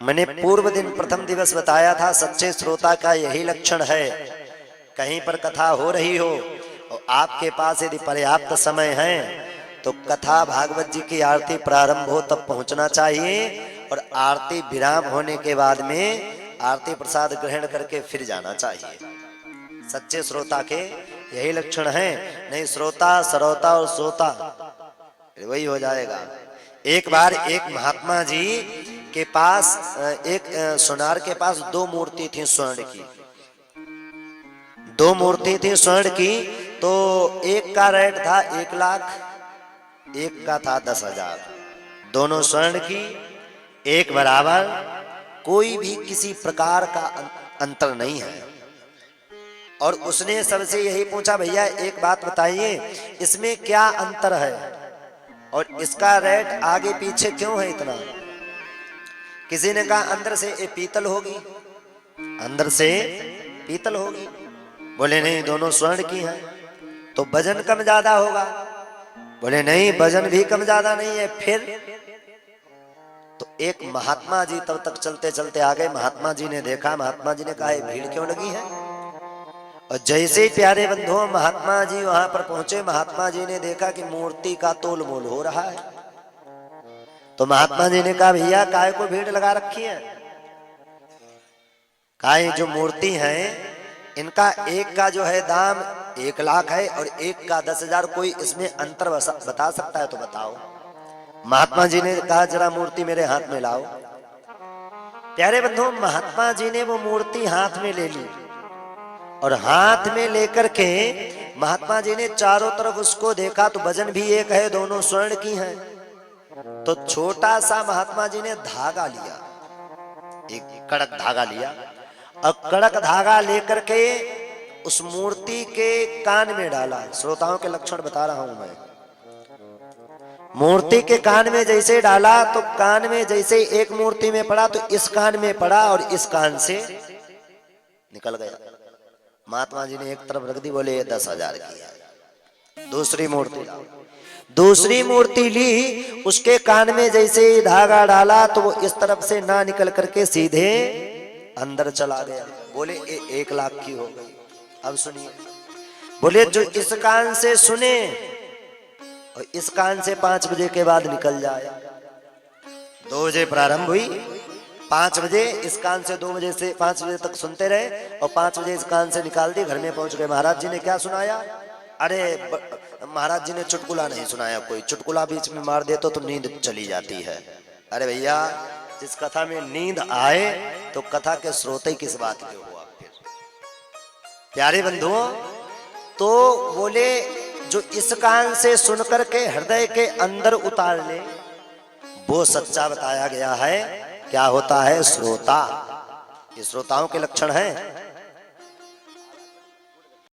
मैंने पूर्व दिन प्रथम दिवस बताया था, सच्चे श्रोता का यही लक्षण है। कहीं पर कथा हो रही हो और आपके पास यदि पर्याप्त समय है तो कथा भागवत जी की आरती प्रारंभ हो तब पहुंचना चाहिए, और आरती विराम होने के बाद में आरती प्रसाद ग्रहण करके फिर जाना चाहिए। सच्चे श्रोता के यही लक्षण है। नहीं श्रोता सरोता और श्रोता वही हो जाएगा। एक बार एक महात्मा जी के पास एक सोनार के पास दो मूर्ति थी स्वर्ण की। दो मूर्ति थी स्वर्ण की, तो एक का रेट था 1 लाख, एक का था 10,000। दोनों स्वर्ण की, एक बराबर, कोई भी किसी प्रकार का अंतर नहीं है। और उसने सबसे यही पूछा, भैया एक बात बताइए, इसमें क्या अंतर है और इसका रेट आगे पीछे क्यों है इतना? किसी ने कहा अंदर से ये पीतल होगी, अंदर से पीतल होगी। बोले नहीं, दोनों स्वर्ण की हैं। तो वजन कम ज्यादा होगा। बोले नहीं, वजन भी कम ज्यादा नहीं है। फिर तो एक महात्मा जी तब तक चलते चलते आ गए। महात्मा जी ने देखा, महात्मा जी ने कहा भीड़ क्यों लगी है? और जैसे प्यारे बंधुओं महात्मा जी वहां पर पहुंचे, महात्मा जी ने देखा कि मूर्ति का तोल मोल हो रहा है। तो महात्मा जी ने कहा भैया काय को भीड़ लगा रखी है? काय जो मूर्ति है इनका एक का जो है दाम 1 लाख है और एक का 10,000, कोई इसमें अंतर बता सकता है तो बताओ। महात्मा जी ने कहा जरा मूर्ति मेरे हाथ में लाओ। प्यारे बंधुओं महात्मा जी ने वो मूर्ति हाथ में ले ली और हाथ में लेकर के महात्मा जी ने चारों तरफ उसको देखा तो वजन भी एक है, दोनों स्वर्ण की हैं। तो छोटा सा महात्मा जी ने धागा लिया, एक कड़क धागा लिया और कड़क धागा लेकर के उस मूर्ति के कान में डाला। श्रोताओं के लक्षण बता रहा हूं मैं। मूर्ति के कान में जैसे डाला तो कान में जैसे एक मूर्ति में पड़ा तो इस कान में पड़ा और इस कान से निकल गया। महात्मा जी ने एक तरफ रख दी, बोले ये 10,000 की है। दूसरी मूर्ति दूसरी मूर्ति ली, उसके कान में जैसे धागा डाला तो वो इस तरफ से ना निकल करके सीधे अंदर चला गया। बोले ये 1 लाख की हो गई। अब सुनिए, बोले जो इस कान से सुने और इस कान से 5 बजे के बाद निकल जाए। 2 बजे प्रारंभ हुई, 5 बजे इस कान से 2 बजे से 5 बजे तक सुनते रहे और 5 बजे इस कान से निकाल दी। घर में पहुंच गए। महाराज जी ने क्या सुनाया? अरे महाराज जी ने चुटकुला नहीं सुनाया। कोई चुटकुला बीच में मार दे तो नींद चली जाती है। अरे भैया जिस कथा में नींद आए तो कथा के श्रोते किस बात के हो आप? फिर प्यारे बंधुओं तो बोले जो इस कान से सुनकर के हृदय के अंदर उतार ले वो सच्चा बताया गया है। क्या होता है? श्रोता। ये श्रोताओं के लक्षण हैं।